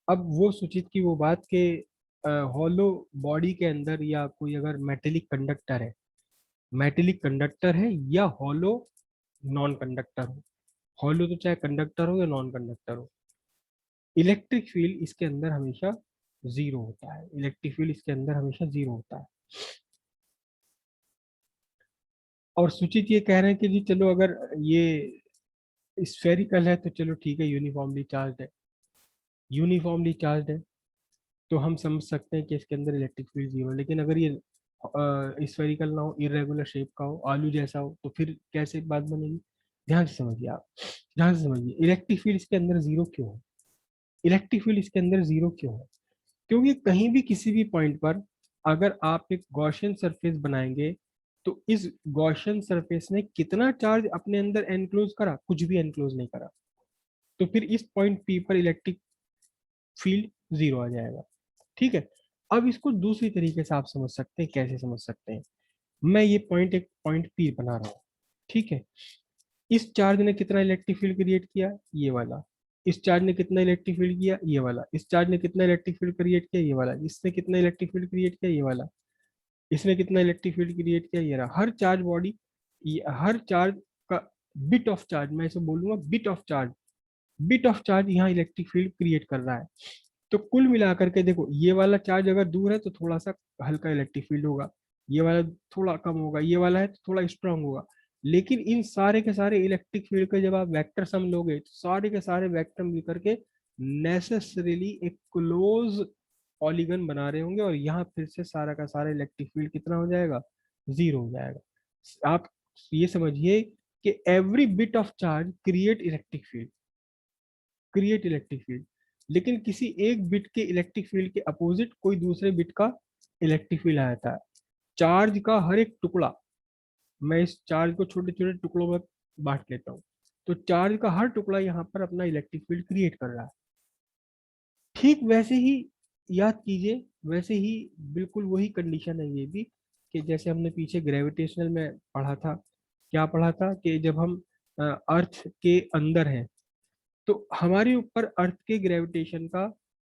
अब वो सूचित की वो बात के हॉलो बॉडी के अंदर या कोई अगर मेटेलिक कंडक्टर है या हॉलो नॉन कंडक्टर हो, हॉलो तो चाहे कंडक्टर हो या नॉन कंडक्टर हो, इलेक्ट्रिक फील्ड इसके अंदर हमेशा जीरो होता है। इलेक्ट्रिक फील्ड इसके अंदर हमेशा जीरो होता है। और सुचित ये कह रहे हैं कि जी चलो अगर ये स्फेरिकल है तो चलो ठीक है, यूनिफॉर्मली चार्ज है तो हम समझ सकते हैं कि इसके अंदर इलेक्ट्रिक फील्ड जीरो है। लेकिन अगर ये स्फेरिकल ना हो, इरेगुलर शेप का हो, आलू जैसा हो, तो फिर कैसे बात बनेगी? ध्यान से समझिए आप, ध्यान से समझिए, इलेक्ट्रिक फील्ड इसके अंदर जीरो क्यों है? इलेक्ट्रिक फील्ड इसके अंदर जीरो क्यों है? क्योंकि कहीं भी किसी भी पॉइंट पर अगर आप एक गॉसियन सरफेस बनाएंगे तो इस गॉसियन सरफेस ने कितना चार्ज अपने अंदर एनक्लोज करा? कुछ भी एनक्लोज नहीं करा। तो फिर इस पॉइंट पी पर इलेक्ट्रिक फील्ड जीरो आ जाएगा। ठीक है। अब इसको दूसरी तरीके से आप समझ सकते हैं। कैसे समझ सकते हैं? मैं ये पॉइंट एक पॉइंट पी बना रहा हूँ। ठीक है। इस चार्ज ने कितना इलेक्ट्रिक फील्ड क्रिएट किया? ये वाला। इस चार्ज ने कितना इलेक्ट्रिक फील्ड किया? ये वाला। इस चार्ज ने कितना इलेक्ट्रिक फील्ड क्रिएट किया? ये वाला। इसने कितना इलेक्ट्रिक फील्ड क्रिएट किया? ये वाला। इसने कितना इलेक्ट्रिक फील्ड क्रिएट किया? ये रहा। हर चार्ज बॉडी, हर चार्ज का बिट ऑफ चार्ज, मैं इसे बोलूंगा bit of charge, bit of charge यहाँ इलेक्ट्रिक फील्ड क्रिएट कर रहा है। तो कुल मिलाकर के देखो, ये वाला चार्ज अगर दूर है तो थोड़ा सा हल्का इलेक्ट्रिक फील्ड होगा, ये वाला थोड़ा कम होगा, ये वाला है तो थोड़ा स्ट्रांग होगा। लेकिन इन सारे के सारे इलेक्ट्रिक फील्ड के जब आप वेक्टर सम लोगे तो सारे के सारे वेक्टर मिलकर के नेसेसरीली एक क्लोज पॉलीगन बना रहे होंगे, और यहाँ फिर से सारा का सारा इलेक्ट्रिक फील्ड कितना हो जाएगा? जीरो हो जाएगा। आप ये समझिए कि every bit of charge create electric field, लेकिन किसी एक बिट के इलेक्ट्रिक फील्ड के अपोजिट कोई दूसरे बिट का इलेक्ट्रिक फील्ड आ जाता है। चार्ज का हर एक टुकड़ा, मैं इस चार्ज को छोटे छोटे टुकड़ों में बांट लेता हूँ, तो चार्ज का हर टुकड़ा यहाँ पर अपना इलेक्ट्रिक फील्ड क्रिएट कर रहा है। ठीक वैसे ही याद कीजिए, वैसे ही बिल्कुल वही कंडीशन है ये भी, कि जैसे हमने पीछे ग्रेविटेशनल में पढ़ा था। क्या पढ़ा था? कि जब हम अर्थ के अंदर हैं तो हमारे ऊपर अर्थ के ग्रेविटेशन का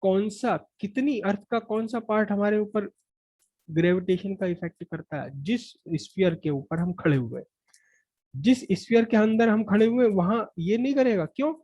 कौन सा, कितनी अर्थ का कौन सा पार्ट हमारे ऊपर ग्रेविटेशन का इफेक्ट करता है? जिस स्फीयर के ऊपर हम खड़े हुए, जिस स्फीयर के अंदर हम खड़े हुए वहां ये नहीं करेगा। क्यों?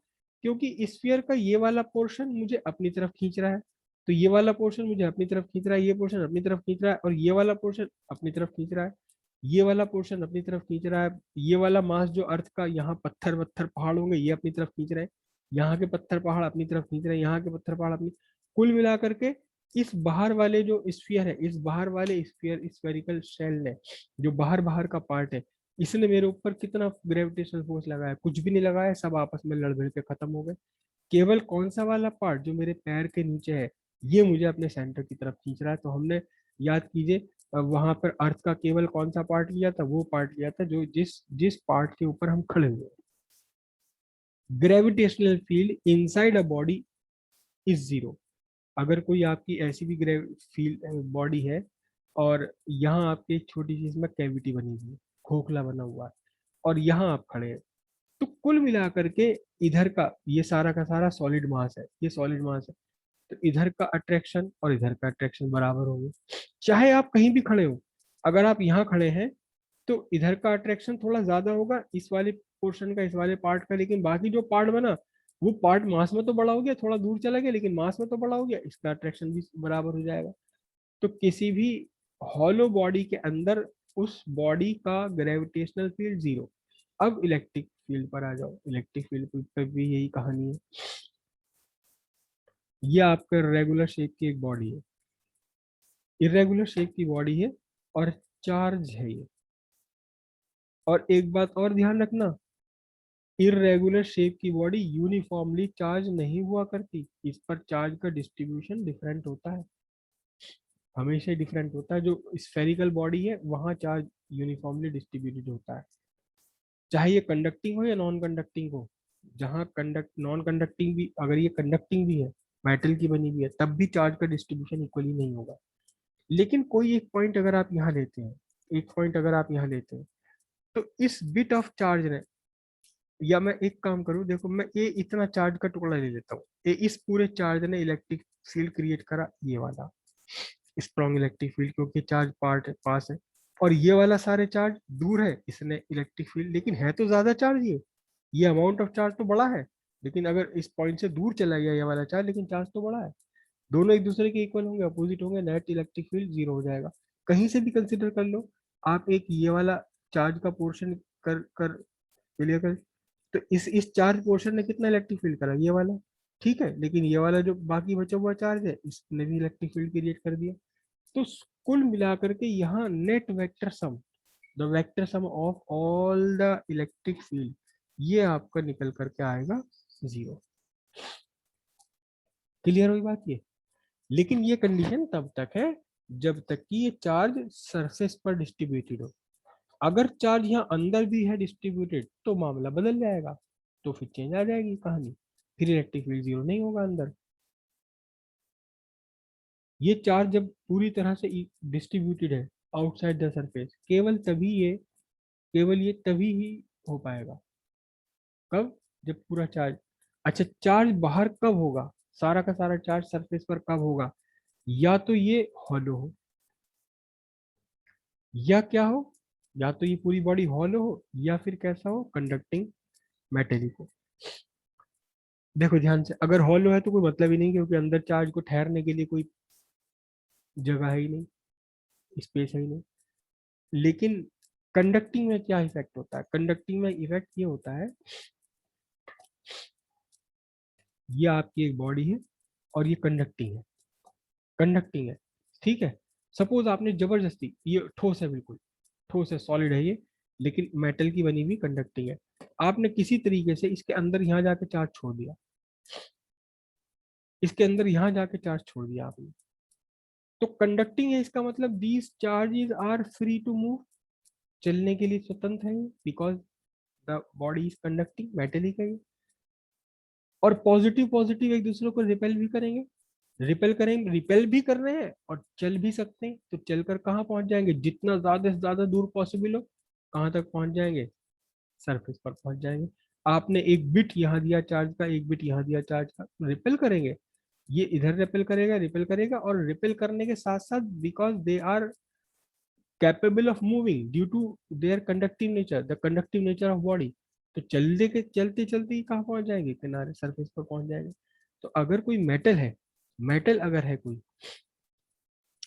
क्योंकि स्फीयर का ये वाला पोर्शन मुझे अपनी तरफ खींच रहा है, तो ये वाला पोर्शन मुझे अपनी तरफ खींच रहा है, ये पोर्शन अपनी तरफ खींच रहा है, और ये वाला पोर्शन अपनी तरफ खींच रहा है, ये वाला पोर्शन अपनी तरफ खींच रहा है। ये वाला मास जो अर्थ का, यहाँ पत्थर वत्थर पहाड़ होंगे, ये अपनी तरफ खींच रहे हैं, यहाँ के पत्थर पहाड़ अपनी तरफ खींच रहे हैं, यहाँ के पत्थर पहाड़ अपनी, कुल मिलाकर के इस बाहर वाले जो स्फीयर है, इस बाहर वाले स्फीयर स्फेरिकल शेल ने, जो बाहर बाहर का पार्ट है, इसने मेरे ऊपर कितना ग्रेविटेशनल फोर्स लगाया? कुछ भी नहीं लगाया, सब आपस में लड़ भिड़ के खत्म हो गए। केवल कौन सा वाला पार्ट जो मेरे पैर के नीचे है, ये मुझे अपने सेंटर की तरफ खींच रहा है। तो हमने, याद कीजिए, वहां पर अर्थ का केवल कौन सा पार्ट लिया था? वो पार्ट लिया था जो जिस जिस पार्ट के ऊपर हम खड़े हुए। Gravitational field inside a body is zero. अगर कोई आपकी ऐसी भी फील्ड बॉडी है और यहाँ आपकी एक छोटी सी इसमें कैविटी बनी हुई है, खोखला बना हुआ है, और यहाँ आप खड़े हैं, तो कुल मिलाकर के इधर का ये सारा का सारा सॉलिड मास है, ये सॉलिड मास है, तो इधर का अट्रैक्शन और इधर का अट्रैक्शन बराबर होंगे। चाहे आप कहीं भी खड़े हो, अगर आप यहाँ खड़े हैं तो इधर का अट्रैक्शन थोड़ा ज्यादा होगा इस वाले पोर्शन का, इस वाले पार्ट का, लेकिन बाकी जो पार्ट बना वो पार्ट मास में तो बड़ा हो गया, थोड़ा दूर चला गया लेकिन मास में तो बड़ा हो गया, इसका अट्रैक्शन भी बराबर हो जाएगा। तो किसी भी हॉलो बॉडी के अंदर उस बॉडी का ग्रेविटेशनल फील्ड जीरो। अब इलेक्ट्रिक फील्ड पर आ जाओ, इलेक्ट्रिक फील्ड पर भी यही कहानी है। ये आपका रेगुलर शेप की एक बॉडी है, इरेगुलर शेप की बॉडी है, और चार्ज है ये। और एक बात और ध्यान रखना, इरेगुलर शेप की बॉडी यूनिफॉर्मली चार्ज नहीं हुआ करती, इस पर चार्ज का डिस्ट्रीब्यूशन डिफरेंट होता है, हमेशा डिफरेंट होता है। जो स्फेरिकल बॉडी है वहां चार्ज यूनिफॉर्मली डिस्ट्रीब्यूटेड होता है, चाहे ये कंडक्टिंग हो या नॉन कंडक्टिंग हो। जहाँ कंडक्ट नॉन कंडक्टिंग भी, अगर ये कंडक्टिंग भी है, मेटल की बनी हुई है, तब भी चार्ज का डिस्ट्रीब्यूशन इक्वली नहीं होगा। लेकिन कोई एक पॉइंट अगर आप यहाँ लेते हैं, एक पॉइंट अगर आप यहाँ लेते हैं, तो इस बिट ऑफ चार्ज ने, या मैं एक काम करूँ, देखो मैं ये इतना चार्ज का टुकड़ा ले लेता हूँ, इस पूरे चार्ज ने इलेक्ट्रिक फील्ड क्रिएट करा, ये वाला स्ट्रॉन्ग इलेक्ट्रिक फील्ड, क्योंकि चार्ज पार्ट पास है। और ये वाला सारे चार्ज दूर है, इसने इलेक्ट्रिक फील्ड, लेकिन है तो ज्यादा चार्ज ये अमाउंट ऑफ चार्ज तो बड़ा है, लेकिन अगर इस पॉइंट से दूर चला गया ये वाला चार्ज, लेकिन चार्ज तो बड़ा है। दोनों एक दूसरे के इक्वल होंगे, अपोजिट होंगे, नेट इलेक्ट्रिक फील्ड जीरो हो जाएगा। कहीं से भी कंसिडर कर लो आप, एक ये वाला चार्ज का पोर्शन कर कर क्लियर कर, तो इस चार्ज पोर्शन ने कितना इलेक्ट्रिक फील्ड करा, ये वाला, ठीक है, लेकिन ये वाला जो बाकी बचा हुआ चार्ज है इसने भी इलेक्ट्रिक फील्ड क्रिएट कर दिया। तो कुल मिलाकर के यहाँ net vector sum, the vector sum of all the electric field, ये आपका निकल करके आएगा जीरो। क्लियर हुई बात ये? लेकिन ये कंडीशन तब तक है जब तक कि ये चार्ज सरफेस पर डिस्ट्रीब्यूटेड हो। अगर चार्ज यहाँ अंदर भी है डिस्ट्रीब्यूटेड तो मामला बदल जाएगा, तो फिर चेंज आ जाएगी कहानी, फिर इलेक्ट्रिक फील्ड जीरो नहीं होगा अंदर। ये चार्ज जब पूरी तरह से डिस्ट्रीब्यूटेड है आउटसाइड द सरफेस, केवल ये तभी ही हो पाएगा। कब? जब पूरा चार्ज, अच्छा चार्ज बाहर कब होगा, सारा का सारा चार्ज सरफेस पर कब होगा, या तो ये हॉलो हो, या क्या हो, या तो ये पूरी बॉडी हॉलो हो, या फिर कैसा हो, कंडक्टिंग मेटेलिक हो। देखो ध्यान से, अगर हॉलो है तो कोई मतलब ही नहीं, क्योंकि अंदर चार्ज को ठहरने के लिए कोई जगह है ही नहीं, स्पेस है ही नहीं। लेकिन कंडक्टिंग में क्या इफेक्ट होता है, कंडक्टिंग में इफेक्ट ये होता है, ये आपकी एक बॉडी है और ये कंडक्टिंग है, ठीक है। सपोज आपने जबरदस्ती, ये ठोस है, बिल्कुल ठोस है, सॉलिड है ये, लेकिन मेटल की बनी हुई कंडक्टिंग है, आपने किसी तरीके से इसके अंदर यहाँ जाके चार्ज छोड़ दिया, इसके अंदर यहाँ जाके चार्ज छोड़ दिया आपने, तो कंडक्टिंग है, इसका मतलब these charges are free to move, चलने के लिए स्वतंत्र है, because the body is conducting, metallic है ये। और पॉजिटिव पॉजिटिव एक दूसरे को रिपेल भी करेंगे, रिपेल भी कर रहे हैं और चल भी सकते हैं, तो चलकर कहाँ पहुंच जाएंगे, जितना ज्यादा से ज्यादा दूर पॉसिबल हो, कहाँ तक पहुंच जाएंगे, सरफेस पर पहुंच जाएंगे। आपने एक बिट यहाँ दिया चार्ज का, एक बिट यहाँ दिया चार्ज का, रिपेल करेंगे, ये इधर रिपेल करेगा और रिपेल करने के साथ साथ, because they are capable of moving due to their conductive nature, the conductive nature of body, तो चलते चलते ही कहाँ पहुंच जाएंगे, किनारे सरफेस पर पहुंच जाएंगे। तो अगर कोई मेटल है, मेटल अगर है कोई,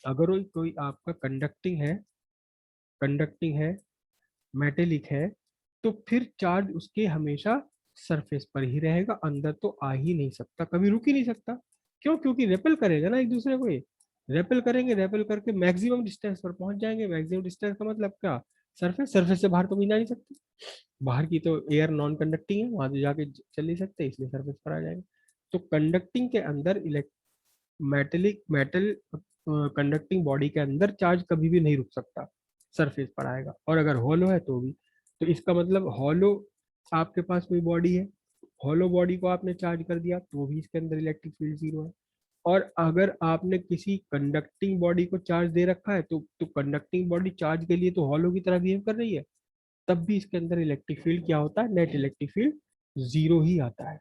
अगर कोई आपका कंडक्टिंग है, मेटेलिक है, तो फिर चार्ज उसके हमेशा सरफेस पर ही रहेगा, अंदर तो आ ही नहीं सकता, कभी रुक ही नहीं सकता। क्यों? क्योंकि रेपेल करेगा ना एक दूसरे को, ये रेपेल करेंगे, रेपेल करके मैक्सिमम डिस्टेंस पर पहुंच जाएंगे। मैक्सिमम डिस्टेंस का मतलब क्या, सरफेस से बाहर तो कहीं जा नहीं सकते, बाहर की तो एयर नॉन कंडक्टिंग है, वहां तो जाके चल नहीं सकते, इसलिए सरफेस पर आ जाएंगे। तो कंडक्टिंग के अंदर मेटल कंडक्टिंग बॉडी के अंदर चार्ज कभी भी नहीं रुक सकता, सरफेस पर आएगा, और अगर हॉलो है तो भी। तो इसका मतलब हॉलो, आपके पास कोई बॉडी है, हॉलो बॉडी को आपने चार्ज कर दिया तो भी इसके अंदर इलेक्ट्रिक फील्ड जीरो है। और अगर आपने किसी कंडक्टिंग बॉडी को चार्ज दे रखा है, तो कंडक्टिंग बॉडी चार्ज के लिए तो हॉलो की तरह बिहेव कर रही है, तब भी इसके अंदर इलेक्ट्रिक फील्ड क्या होता है, नेट इलेक्ट्रिक फील्ड जीरो ही आता है।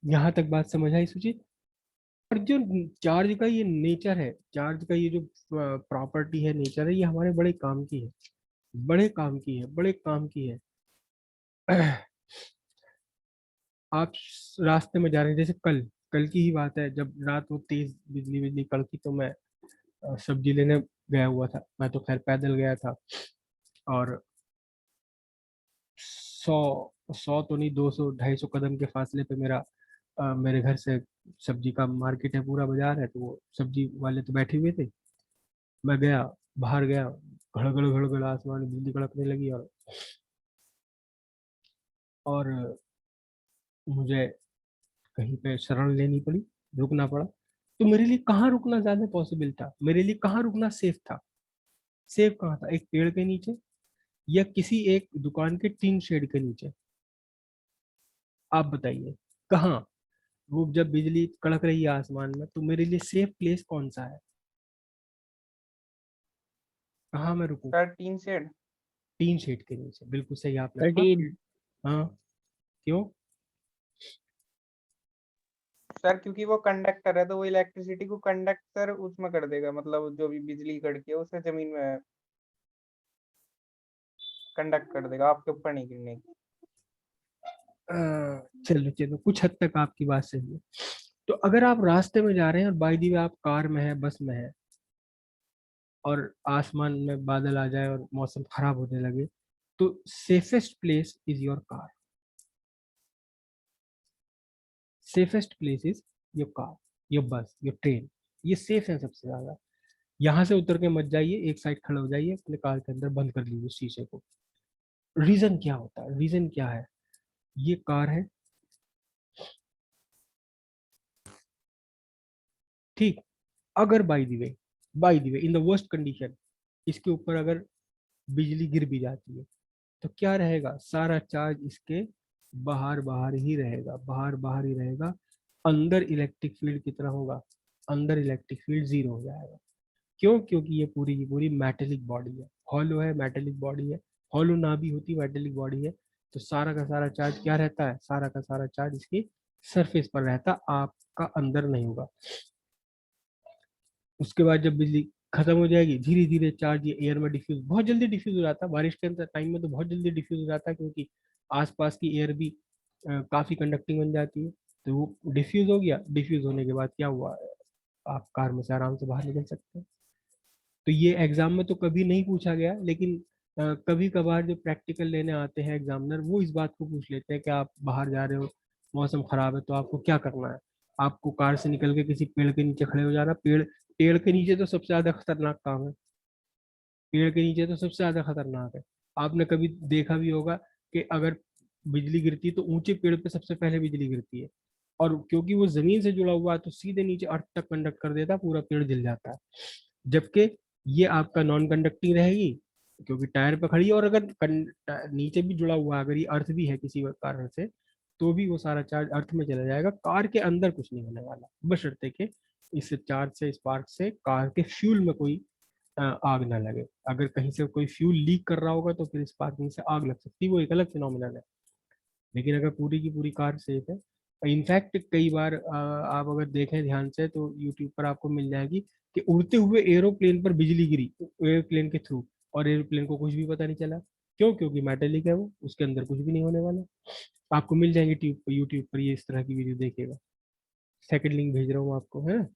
यहाँ तक बात समझ आई सुजीत? और जो चार्ज का ये नेचर है, चार्ज का ये जो प्रॉपर्टी है, नेचर है, ये हमारे बड़े काम की है, बड़े काम की है। आप रास्ते में जा रहे हैं, जैसे कल कल की ही बात है, जब रात वो तेज बिजली बिजली कड़की, तो मैं सब्जी लेने गया हुआ था, मैं तो खैर पैदल गया था, और 100 तो नहीं, 200 250 कदम के फासले पे मेरे घर से सब्जी का मार्केट है, पूरा बाजार है, तो वो सब्जी वाले तो बैठे हुए थे। मैं गया, बाहर गया, घड़गड़ आसमान में बिजली कड़कने लगी, और मुझे कहीं पे शरण लेनी पड़ी, रुकना पड़ा। तो मेरे लिए कहाँ रुकना ज्यादा पॉसिबल था, मेरे लिए कहाँ रुकना सेफ था, सेफ कहाँ था, एक पेड़ के नीचे या किसी एक दुकान के टीन शेड के नीचे? आप बताइए कहाँ? वो जब बिजली कड़क रही है आसमान में, तो मेरे लिए सेफ प्लेस कौन सा है, कहाँ मैं रुकूं? Sir tin shed. Tin shed के नीचे, बिल्कुल सही आपने कहा। 13। हाँ, क्यों? सर क्योंकि वो कंडक्टर है तो वो इलेक्ट्रिसिटी को कंडक्टर उसमें कर देगा, मतलब जो भी बिजली कड़की है उसे जमीन में कंडक्ट कर देगा, आपके ऊपर नहीं गिरने की। चलो चलो, कुछ हद तक आपकी बात सही है। तो अगर आप रास्ते में जा रहे हैं और बाई दी वे आप कार में है, बस में है, और आसमान में बादल आ जाए और मौसम खराब होने लगे, तो safest place is your car. Safest place is your car, your बस, योर ट्रेन। ये सेफ है सबसे ज्यादा। यहाँ से उतर के मत जाइए, एक साइड खड़े हो जाइए, अपने कार के अंदर बंद कर लीजिए शीशे को। रीजन क्या होता है, रीजन क्या है? ये कार है, ठीक। अगर by the way in the worst condition इसके ऊपर अगर बिजली गिर भी जाती है, तो क्या रहेगा? सारा चार्ज इसके बाहर बाहर ही रहेगा, बाहर बाहर ही रहेगा। अंदर इलेक्ट्रिक फील्ड कितना होगा? अंदर इलेक्ट्रिक फील्ड जीरो हो जाएगा। क्यों? क्योंकि ये पूरी की पूरी मेटेलिक बॉडी है, हॉलो है, मेटेलिक बॉडी है। हॉलो ना भी होती, मेटेलिक बॉडी है, तो सारा का सारा चार्ज क्या रहता है? सारा का सारा चार्ज इसकी सरफेस पर रहता, आपका अंदर नहीं होगा। उसके बाद जब बिजली खत्म हो जाएगी, धीरे धीरे चार्ज ये एयर में डिफ्यूज, बहुत जल्दी डिफ्यूज हो जाता है बारिश के अंदर टाइम में, तो बहुत जल्दी डिफ्यूज हो जाता है, क्योंकि आसपास की एयर भी काफी कंडक्टिंग बन जाती है। तो वो डिफ्यूज हो गया, डिफ्यूज होने के बाद क्या हुआ? आप कार में से आराम से बाहर निकल सकते हैं। तो ये एग्जाम में तो कभी नहीं पूछा गया, लेकिन कभी कभार जो प्रैक्टिकल लेने आते हैं एग्जामिनर, वो इस बात को पूछ लेते हैं कि आप बाहर जा रहे हो, मौसम खराब है, तो आपको क्या करना है? आपको कार से निकल के किसी पेड़ के नीचे खड़े हो जाना। पेड़ के नीचे तो सबसे ज्यादा खतरनाक काम है। पेड़ के नीचे तो सबसे ज्यादा खतरनाक है। आपने कभी देखा भी होगा कि अगर बिजली गिरती है तो ऊंचे पेड़ पे सबसे पहले बिजली गिरती है, और क्योंकि वो जमीन से जुड़ा हुआ है तो सीधे नीचे अर्थ तक कंडक्ट कर देता है, पूरा पेड़ जल जाता है। जबकि ये आपका नॉन कंडक्टिंग रहेगी, क्योंकि टायर पे खड़ी है, और अगर नीचे भी जुड़ा हुआ है, अगर ये अर्थ भी है किसी कारण से, तो भी वो सारा चार्ज अर्थ में चला जाएगा। कार के अंदर कुछ नहीं होने वाला, बशर्ते कि इस चार्ज से, स्पार्क से कार के फ्यूल में कोई आग ना लगे। अगर कहीं से कोई फ्यूल लीक कर रहा होगा तो फिर स्पार्किंग से आग लग सकती है, वो एक अलग फिनोमिनल है। लेकिन अगर पूरी की पूरी कार सेफ है, इनफैक्ट कई बार आप अगर देखें ध्यान से तो यूट्यूब पर आपको मिल जाएगी कि उड़ते हुए एरोप्लेन पर बिजली गिरी, एरोप्लेन के थ्रू, और एरोप्लेन को कुछ भी पता नहीं चला। क्यों? क्योंकि मेटेलिक है वो, उसके अंदर कुछ भी नहीं होने वाला। आपको मिल जाएंगे यूट्यूब पर ये इस तरह की वीडियो, देखिएगा। सेकंड लिंक भेज रहा हूँ आपको, है ना।